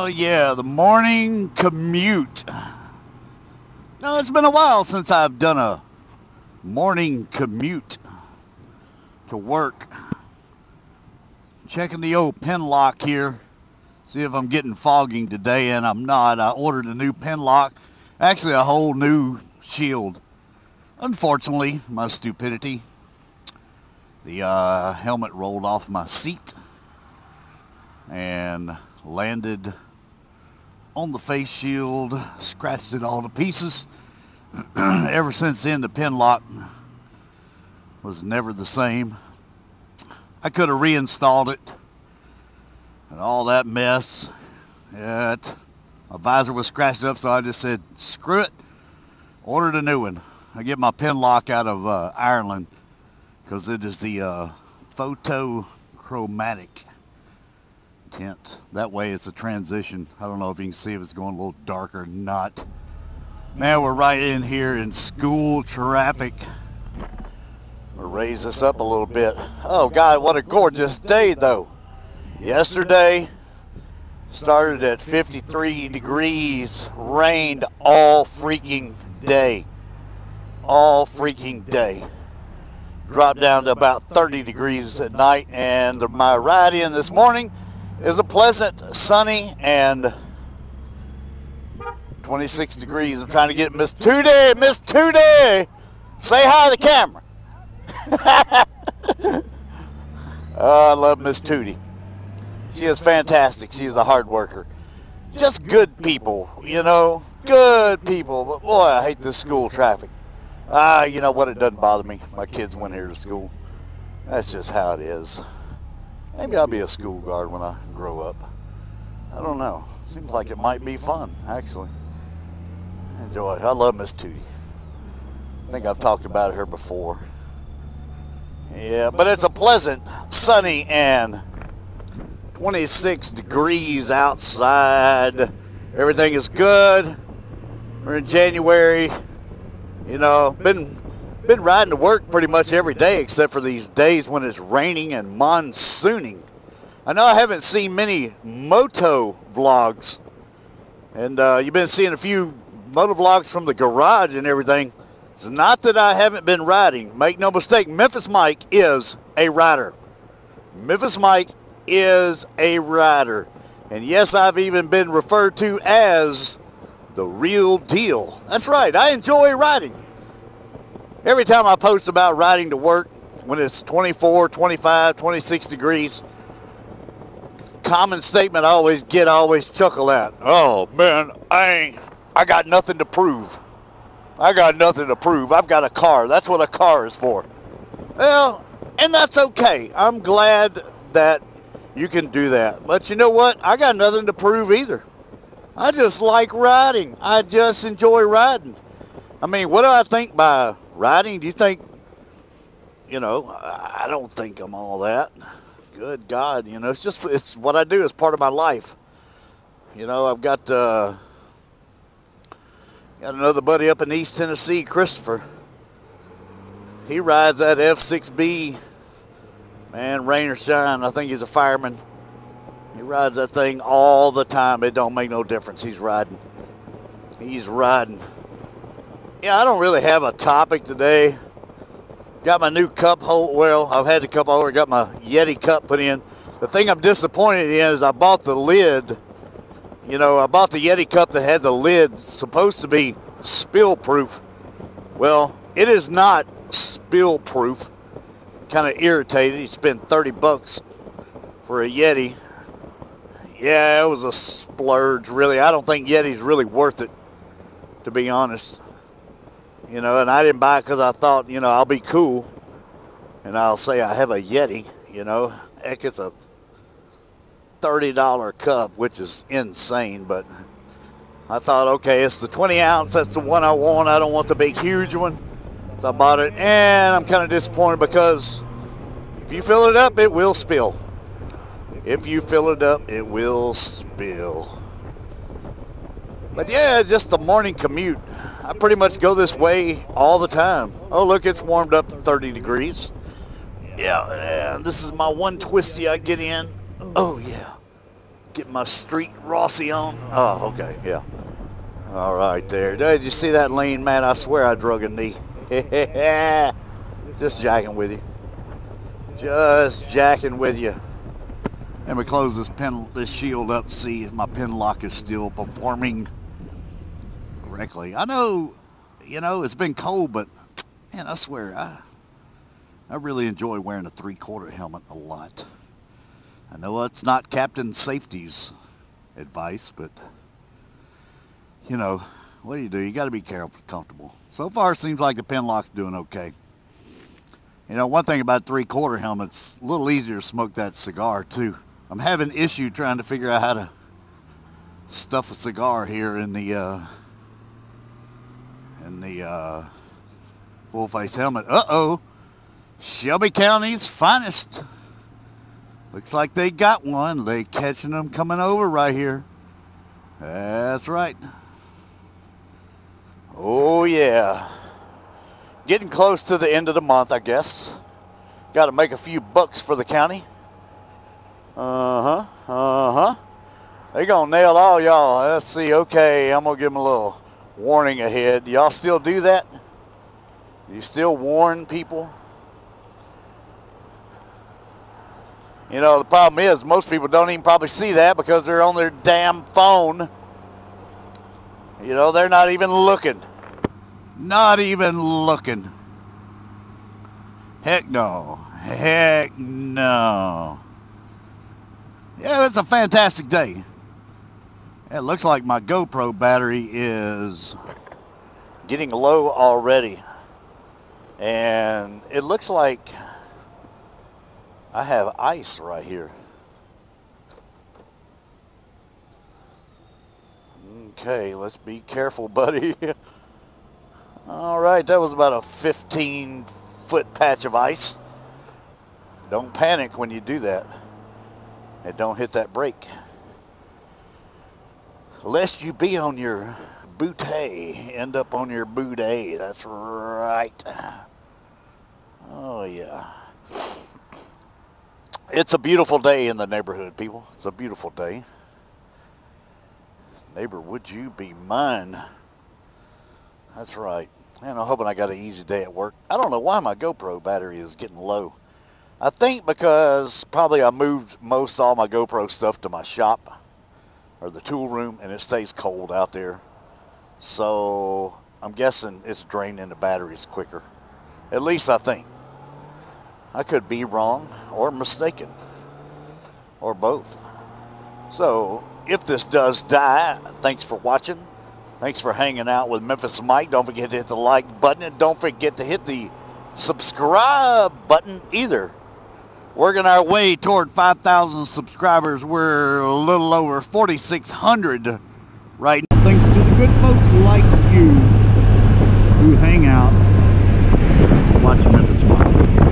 Oh yeah, the morning commute. No, it's been a while since I've done a morning commute to work. Checking the old pen lock here. See if I'm getting fogging today, and I'm not. I ordered a new pen lock. Actually, a whole new shield. Unfortunately, my stupidity, the helmet rolled off my seat and landed on the face shield, scratched it all to pieces. Ever since then, the pen lock was never the same. I could have reinstalled it and all that mess. My visor was scratched up, so I just said, screw it, ordered a new one. I get my pen lock out of Ireland because it is the photochromatic tint. That way it's a transition. I don't know if you can see if it's going a little darker or not. Man, we're right in here in school traffic. We'll raise this up a little bit. Oh God, what a gorgeous day though. Yesterday started at 53 degrees, rained all freaking day. All freaking day. Dropped down to about 30 degrees at night, and my ride in this morning is a pleasant, sunny, and 26 degrees. I'm trying to get Miss Tootie. Miss Tootie! Say hi to the camera. Oh, I love Miss Tootie. She is fantastic. She is a hard worker. Just good people, you know. Good people. But boy, I hate this school traffic. You know what? It doesn't bother me. My kids went here to school. That's just how it is. Maybe I'll be a school guard when I grow up. I don't know. Seems like it might be fun, actually. Enjoy. I love Miss Tootie. I think I've talked about her before. Yeah, but it's a pleasant, sunny, and 26 degrees outside. Everything is good. We're in January. You know, been riding to work pretty much every day except for these days when it's raining and monsooning. I know I haven't seen many moto vlogs, and you've been seeing a few moto vlogs from the garage and everything. It's not that I haven't been riding. Make no mistake, MemphisMike is a rider. MemphisMike is a rider. And yes, I've even been referred to as the real deal. That's right, I enjoy riding. Every time I post about riding to work, when it's 24, 25, 26 degrees, common statement I always chuckle at. Oh man, I got nothing to prove. I got nothing to prove. I've got a car. That's what a car is for. Well, and that's okay. I'm glad that you can do that. But you know what? I got nothing to prove either. I just like riding. I just enjoy riding. I mean, what do I think by riding? Do you think, you know, I don't think I'm all that. Good God, you know, it's what I do. It's part of my life. You know, I've got another buddy up in East Tennessee, Christopher. He rides that F6B, man, rain or shine. I think he's a fireman. He rides that thing all the time. It don't make no difference. He's riding. He's riding. Yeah, I don't really have a topic today. Got my new cup holder. Well, I've had the cup holder. Got my Yeti cup put in. The thing I'm disappointed in is I bought the lid. You know, I bought the Yeti cup that had the lid supposed to be spill proof. Well, it is not spill proof. Kind of irritated. You spend 30 bucks for a Yeti. Yeah, it was a splurge, really. I don't think Yeti's really worth it, to be honest. You know, and I didn't buy it because I thought, you know, I'll be cool and I'll say I have a Yeti, you know. Heck, it's a $30 cup, which is insane, but I thought, okay, it's the 20 ounce. That's the one I want. I don't want the big, huge one. So I bought it, and I'm kind of disappointed because if you fill it up, it will spill. If you fill it up, it will spill. But yeah, just the morning commute. I pretty much go this way all the time. Oh, look, it's warmed up to 30 degrees. Yeah, this is my one twisty I get in. Oh, yeah. Get my street Rossi on. Oh, okay, yeah. All right there. Did you see that lean, man? I swear I drug a knee. Just jacking with you. Just jacking with you. Let me close this shield up, see if my pin lock is still performing correctly. I know, you know, it's been cold, but man, I swear, I really enjoy wearing a 3/4 helmet a lot. I know it's not Captain Safety's advice, but you know, what do? You got to be careful, comfortable. So far, it seems like the pin lock's doing okay. You know, one thing about 3/4 helmets, a little easier to smoke that cigar too. I'm having an issue trying to figure out how to stuff a cigar here in the full face helmet. Uh-oh, Shelby County's finest. Looks like they got one. They catching them coming over right here. That's right. Oh yeah. Getting close to the end of the month, I guess. Got to make a few bucks for the county. They gonna nail all y'all. Let's see. Okay, I'm gonna give them a little warning ahead. Y'all still do that? You still warn people? You know, the problem is most people don't even probably see that because they're on their damn phone. You know, they're not even looking. Not even looking. Heck no. Heck no. Yeah, it's a fantastic day. It looks like my GoPro battery is getting low already. And it looks like I have ice right here. Okay, let's be careful, buddy. All right, that was about a 15-foot patch of ice. Don't panic when you do that. And don't hit that brake. Lest you be on your bootay, end up on your bootay. That's right. Oh, yeah. It's a beautiful day in the neighborhood, people. It's a beautiful day. Neighbor, would you be mine? That's right. Man, I'm hoping I got an easy day at work. I don't know why my GoPro battery is getting low. I think because probably I moved most all my GoPro stuff to my shop or the tool room, and it stays cold out there. So I'm guessing it's draining the batteries quicker. At least I think. I could be wrong or mistaken or both. So if this does die, thanks for watching. Thanks for hanging out with MemphisMike. Don't forget to hit the like button, and don't forget to hit the subscribe button either. Working our way toward 5,000 subscribers. We're a little over 4,600 right now. Thanks to the good folks like you who hang out, watch MemphisMike.